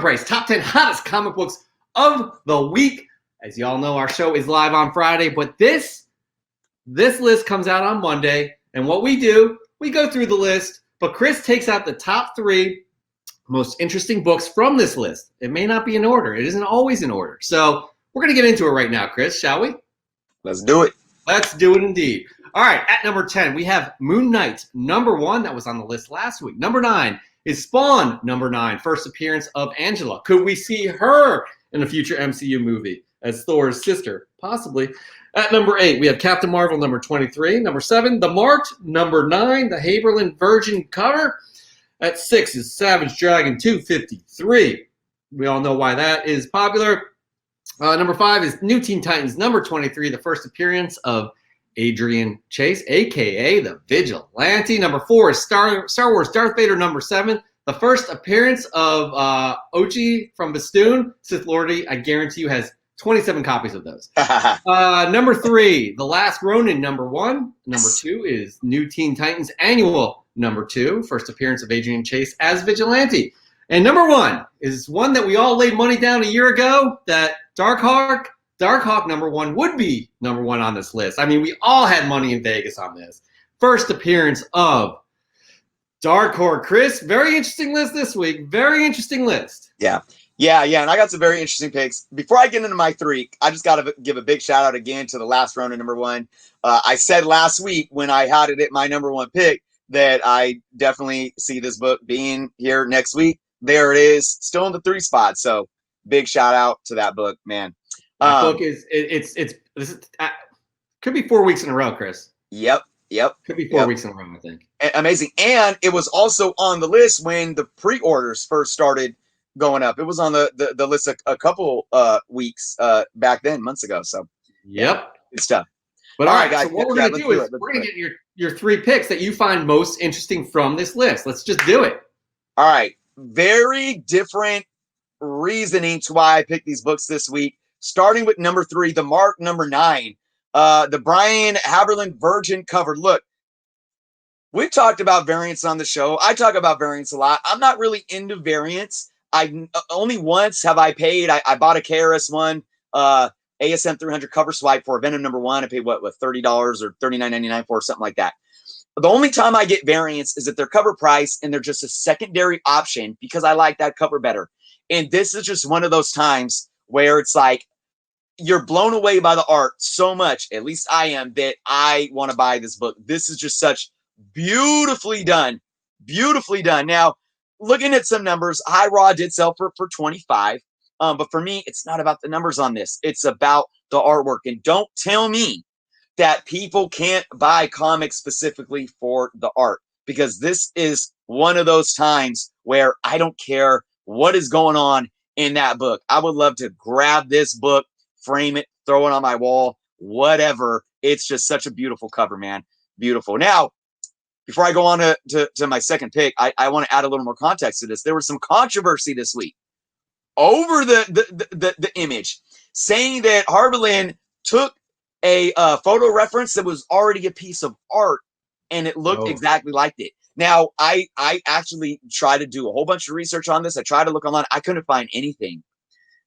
Price, top 10 hottest comic books of the week. As y'all know, our show is live on Friday, but this list comes out on Monday. And what we do, we go through the list, but Chris takes out the top 3 most interesting books from this list. It may not be in order. It isn't always in order. So we're going to get into it right now, Chris, shall we? Let's do it. Let's do it indeed. All right, at number 10, we have Moon Knight, number 1. That was on the list last week. Number 9 is Spawn, number 9, first appearance of Angela. Could we see her in a future MCU movie as Thor's sister? Possibly. At number 8, we have Captain Marvel, number 23. Number 7, The Marked, number 9, the HABERLIN Virgin cover. At 6 is Savage Dragon 253. We all know why that is popular. Number 5 is New Teen Titans, number 23, the first appearance of ADRIAN Chase, a.k.a. the Vigilante. Number 4 is Star Wars Darth Vader, number 7, the first appearance of OCHI from Bastoon. Sith Lordy, I guarantee you, has 27 copies of those. Number 3, The Last Ronin, number 1. Number 2 is New Teen Titans Annual, number 2, first appearance of ADRIAN Chase as Vigilante. And number 1 is one that we all laid money down a year ago, that Darkhawk number 1 would be number 1 on this list. I mean, we all had money in Vegas on this. First appearance of Darkhawk. Chris, very interesting list this week. Very interesting list. Yeah. And I got some very interesting picks. Before I get into my 3, I just got to give a big shout out again to The Last Ronin, number 1. I said last week when I had it at my number 1 pick that I definitely see this book being here next week. There it is, still in the 3 spot. So big shout out to that book, man. That book is could be 4 weeks in a row, Chris. Yep. Could be 4 weeks in a row, I think. Amazing. And it was also on the list when the pre-orders first started going up. It was on the list a couple weeks back then, months ago. So yep, good stuff. But all right, guys. So what we're gonna do is we're gonna get your 3 picks that you find most interesting from this list. Let's just do it. All right. Very different reasoning to why I picked these books this week. Starting with number 3, The Mark, number 9, the Brian Haberlin Virgin cover. Look, we've talked about variants on the show. I talk about variants a lot. I'm not really into variants. I only once have I paid. I bought a KRS-One ASM 300 cover swipe for Venom number 1. I paid what $30 or $39.99 for, something like that. The only time I get variants is at their cover price and they're just a secondary option because I like that cover better. And this is just one of those times where it's like you're blown away by the art so much, at least I am, that I want to buy this book. This is just such beautifully done. Now, looking at some numbers, High Raw did sell for 25. But for me, it's not about the numbers on this. It's about the artwork. And don't tell me that people can't buy comics specifically for the art, because this is one of those times where I don't care what is going on in that book. I would love to grab this book, frame it, throw it on my wall, whatever. It's just such a beautiful cover, man. Beautiful. Now, before I go on to my second pick, I want to add a little more context to this. There was some controversy this week over the image, saying that HABERLIN took a photo reference that was already a piece of art and it looked exactly like it. Now, I actually tried to do a whole bunch of research on this. I tried to look online. I couldn't find anything.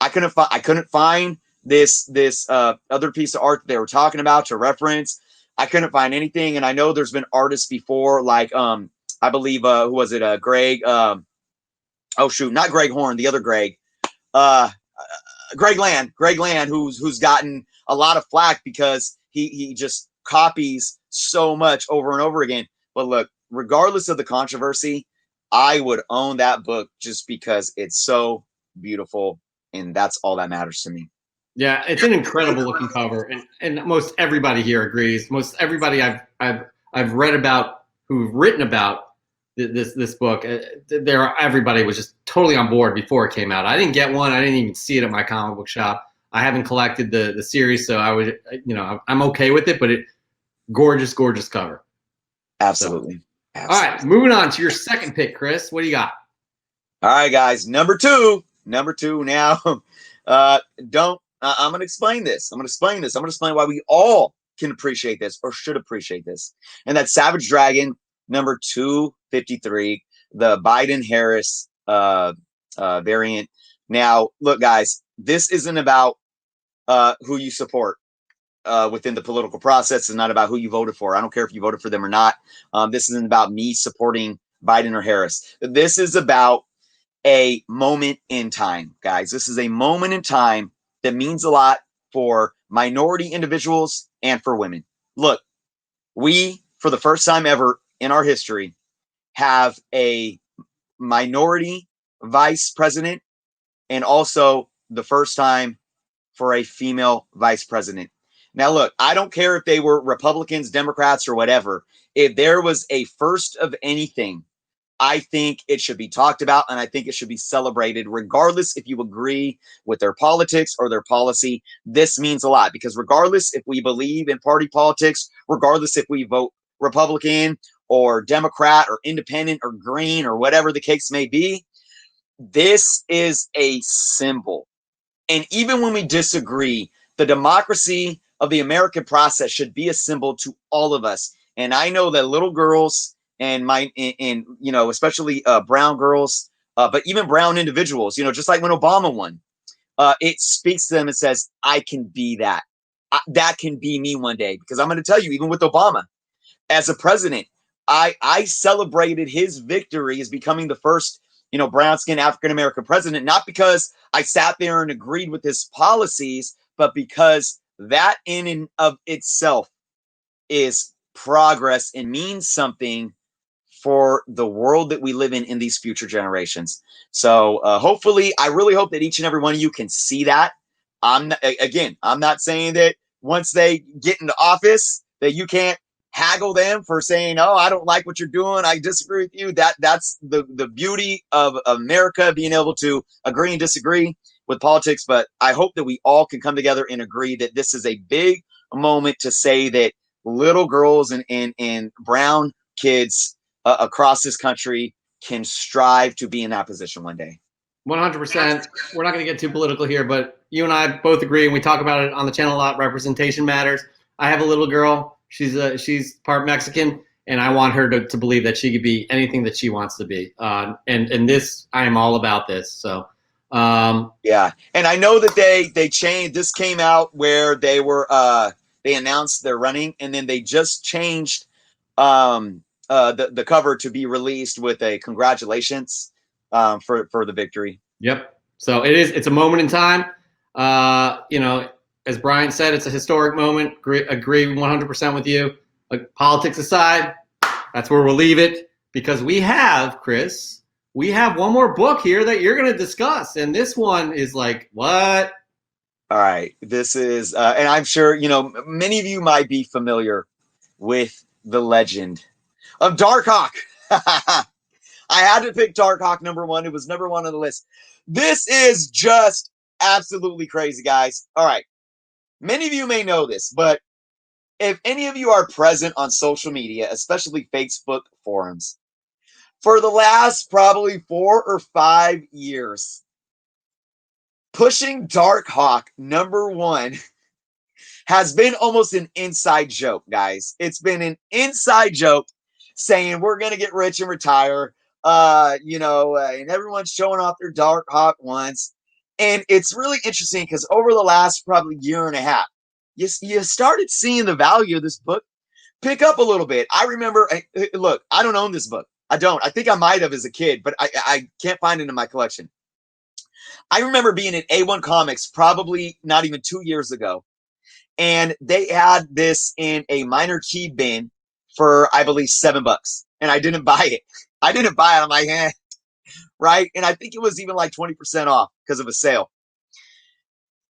I couldn't find this other piece of art that they were talking about to reference. I couldn't find anything. And I know there's been artists before, like I believe who was it? Greg. Not Greg Horn, the other Greg. Greg Land, who's gotten a lot of flack because he just copies so much over and over again. But look, regardless of the controversy, I would own that book just because it's so beautiful, and that's all that matters to me. Yeah, it's an incredible looking cover, and most everybody here agrees. Most everybody I've read about, who've written about this book, everybody was just totally on board before it came out. I didn't get one. I didn't even see it at my comic book shop. I haven't collected the series, so I would, I'm okay with it. But gorgeous cover. Absolutely. All right, moving on to your second pick, Chris. What do you got? All right, guys. Number two now. I'm going to explain this. I'm going to explain why we all can appreciate this or should appreciate this. And that's Savage Dragon, number 253, the Biden-Harris variant. Now, look, guys, this isn't about who you support within the political process. It's not about who you voted for. I don't care if you voted for them or not. This isn't about me supporting Biden or Harris. This is about a moment in time, guys. This is a moment in time that means a lot for minority individuals and for women. Look, we, for the first time ever in our history, have a minority vice president, and also the first time for a female vice president. Now, look, I don't care if they were Republicans, Democrats, or whatever. If there was a first of anything, I think it should be talked about, and I think it should be celebrated, regardless if you agree with their politics or their policy. This means a lot, because regardless if we believe in party politics, regardless if we vote Republican or Democrat or independent or green or whatever the case may be, this is a symbol. And even when we disagree, the democracy of the American process should be a symbol to all of us. And I know that little girls and especially brown girls, but even brown individuals, just like when Obama won, it speaks to them and says, I can be that. That can be me one day. Because I'm going to tell you, even with Obama as a president, I celebrated his victory as becoming the first, brown-skinned African-American president, not because I sat there and agreed with his policies, but because that in and of itself is progress and means something for the world that we live in these future generations. So hopefully, I really hope that each and every one of you can see that. I'm not saying that once they get into office that you can't haggle them for saying, oh, I don't like what you're doing, I disagree with you. That's the beauty of America, being able to agree and disagree with politics. But I hope that we all can come together and agree that this is a big moment to say that little girls and brown kids across this country can strive to be in that position one day. 100%. We're not going to get too political here, but you and I both agree, and we talk about it on the channel a lot. Representation matters. I have a little girl. She's part Mexican, and I want her to believe that she could be anything that she wants to be. And this, I am all about this. So, yeah. And I know that they changed. This came out where they were they announced they're running, and then they just changed the cover to be released with a congratulations for the victory. Yep. So it's a moment in time. As Brian said, it's a historic moment. Agree 100% with you. Politics aside, that's where we'll leave it, because we have, Chris, one more book here that you're going to discuss. And this one is like, what? All right. This is, and I'm sure, many of you might be familiar with the legend of Darkhawk. I had to pick Darkhawk number one. It was number one on the list. This is just absolutely crazy, guys. All right. Many of you may know this, but if any of you are present on social media, especially Facebook forums, for the last probably 4 or 5 years, pushing Darkhawk number one has been almost an inside joke, guys. It's been an inside joke saying we're going to get rich and retire, and everyone's showing off their Darkhawk ones. And it's really interesting because over the last probably year and a half, you started seeing the value of this book pick up a little bit. I remember, look, I don't own this book. I don't. I think I might have as a kid, but I can't find it in my collection. I remember being at A1 Comics probably not even 2 years ago, and they had this in a minor key bin for, I believe, $7, and I didn't buy it. I'm like, right? And I think it was even like 20% off because of a sale.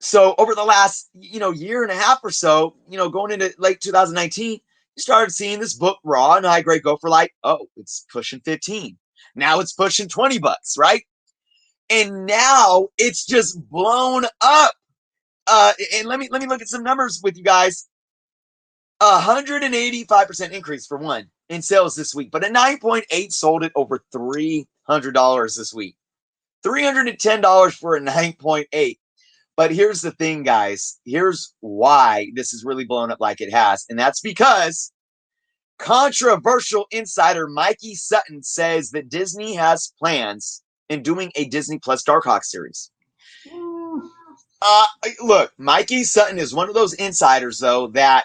So over the last, year and a half or so, going into late 2019, you started seeing this book raw and high grade go for like, oh, it's pushing 15. Now it's pushing $20, right? And now it's just blown up. And let me look at some numbers with you guys. 185% increase for one in sales this week, but a 9.8 sold at over $300 this week. $310 for a 9.8. But here's the thing, guys. Here's why this is really blown up like it has. And that's because controversial insider Mikey Sutton says that Disney has plans in doing a Disney Plus Darkhawk series? Look, Mikey Sutton is one of those insiders, though, that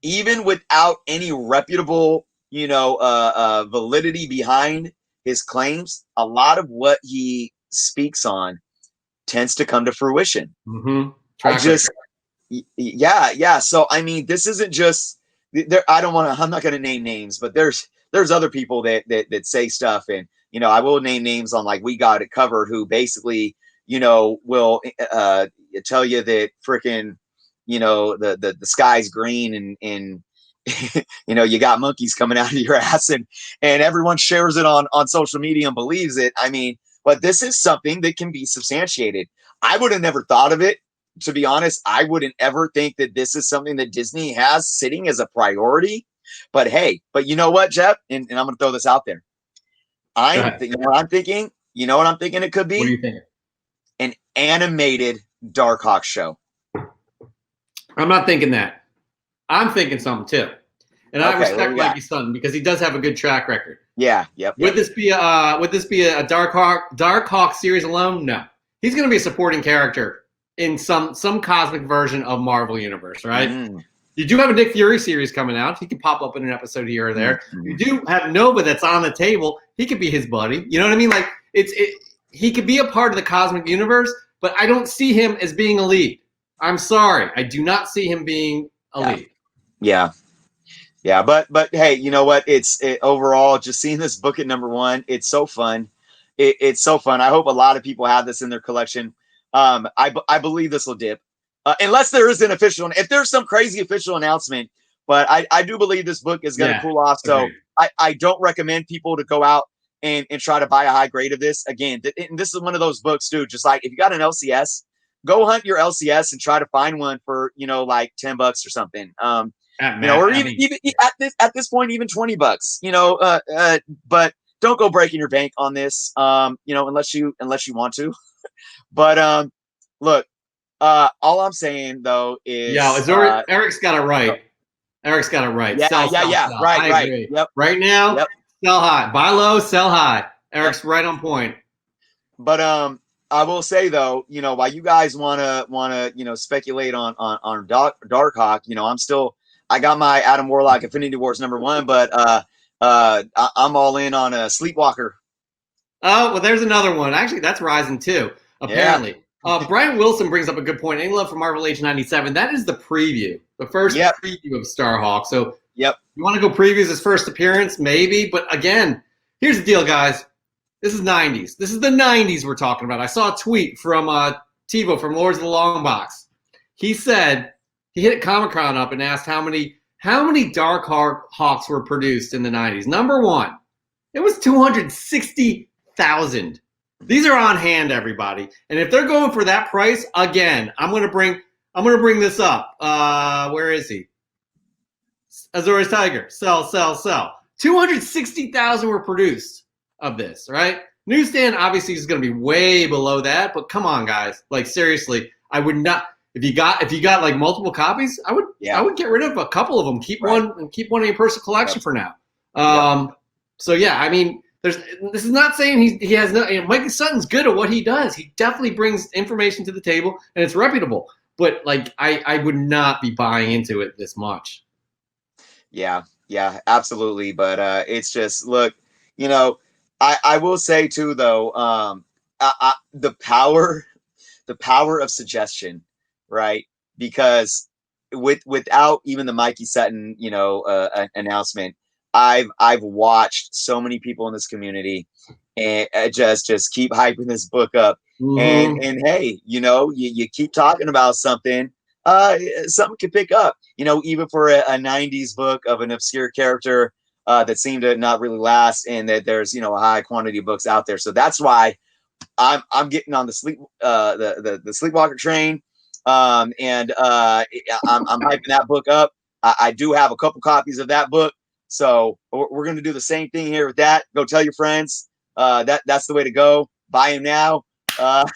even without any reputable, validity behind his claims, a lot of what he speaks on tends to come to fruition. Mm-hmm. Yeah. So, I mean, this isn't just there. I'm not going to name names, but there's other people that say stuff, and I will name names on like We Got It Covered, who basically will tell you that frickin' the sky's green and you got monkeys coming out of your ass, and everyone shares it on social media and believes it. I mean, but this is something that can be substantiated. I would have never thought of it, to be honest. I wouldn't ever think that this is something that Disney has sitting as a priority. But hey, you know what, Jeff? And I'm going to throw this out there. What I'm thinking? You know what I'm thinking it could be? What are you thinking? An animated Darkhawk show. I'm not thinking that. I'm thinking something too. And I respect Mikey Sutton because he does have a good track record. Yeah. Yep. Would this be a Darkhawk series alone? No. He's going to be a supporting character in some cosmic version of Marvel Universe, right? Mm. You do have a Nick Fury series coming out. He could pop up in an episode here or there. Mm-hmm. You do have Nova that's on the table. He could be his buddy. You know what I mean? Like he could be a part of the cosmic universe, but I don't see him as being a lead. I'm sorry. I do not see him being a lead. Yeah. But hey, you know what? Overall, just seeing this book at number 1, it's so fun. It's so fun. I hope a lot of people have this in their collection. I believe this will dip, unless there is an official. If there's some crazy official announcement, but I do believe this book is going to cool off. So I don't recommend people to go out and try to buy a high grade of this. Again, this is one of those books, dude. Just like if you got an LCS, go hunt your LCS and try to find one for like $10 or something. Or even at this point, even $20. But don't go breaking your bank on this. Unless you want to. But look, all I'm saying though is Eric's got it right. Eric's got it right. Yeah, sell. Right. Agree. Yep. Right now, sell high, buy low, sell high. Eric's right on point. But I will say though, while you guys wanna speculate on Darkhawk, I got my Adam Warlock Infinity Wars number 1, but I'm all in on a Sleepwalker. Oh, well, there's another one. Actually, that's rising too, apparently. Yeah. Brian Wilson brings up a good point. Any love for Marvel Age 97? That is the preview, the first preview of Starhawk. So you want to go previews his first appearance? Maybe. But again, here's the deal, guys. This is 90s. This is the 90s we're talking about. I saw a tweet from TiVo from Lords of the Long Box. He said he hit Comic-Con up and asked how many Darkhawks were produced in the 90s. Number 1, it was 260,000. These are on hand, everybody. And if they're going for that price, again, I'm gonna bring this up. Where is he? Azorius Tiger. Sell. 260,000 were produced of this, right? Newsstand obviously is going to be way below that, but come on, guys. Like seriously, I would not. If you got like multiple copies, I would get rid of a couple of them. Keep one and keep one in your personal collection for now. So yeah, I mean, this is not saying he has no. Mikey Sutton's good at what he does. He definitely brings information to the table, and it's reputable. But like, I would not be buying into it this much. Yeah, absolutely. But it's just look, I will say too though, the power of suggestion, right? Because without even the Mikey Sutton, announcement, I've watched so many people in this community and just keep hyping this book up. Mm-hmm. And hey, you keep talking about something, something can pick up, even for a 90s book of an obscure character that seemed to not really last, and that there's, a high quantity of books out there. So that's why I'm getting on the Sleepwalker train. I'm hyping that book up. I do have a couple copies of that book. So we're going to do the same thing here with that. Go tell your friends. That's the way to go. Buy him now. Mark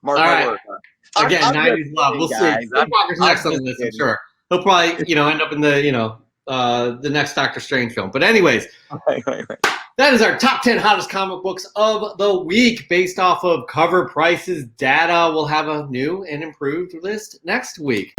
my word. Again, 90s love. We'll see. Sleepwalker's next on the list, I'm sure. He'll probably, end up in the, the next Doctor Strange film. But anyways. Right. That is our top 10 hottest comic books of the week based off of cover prices data. We'll have a new and improved list next week.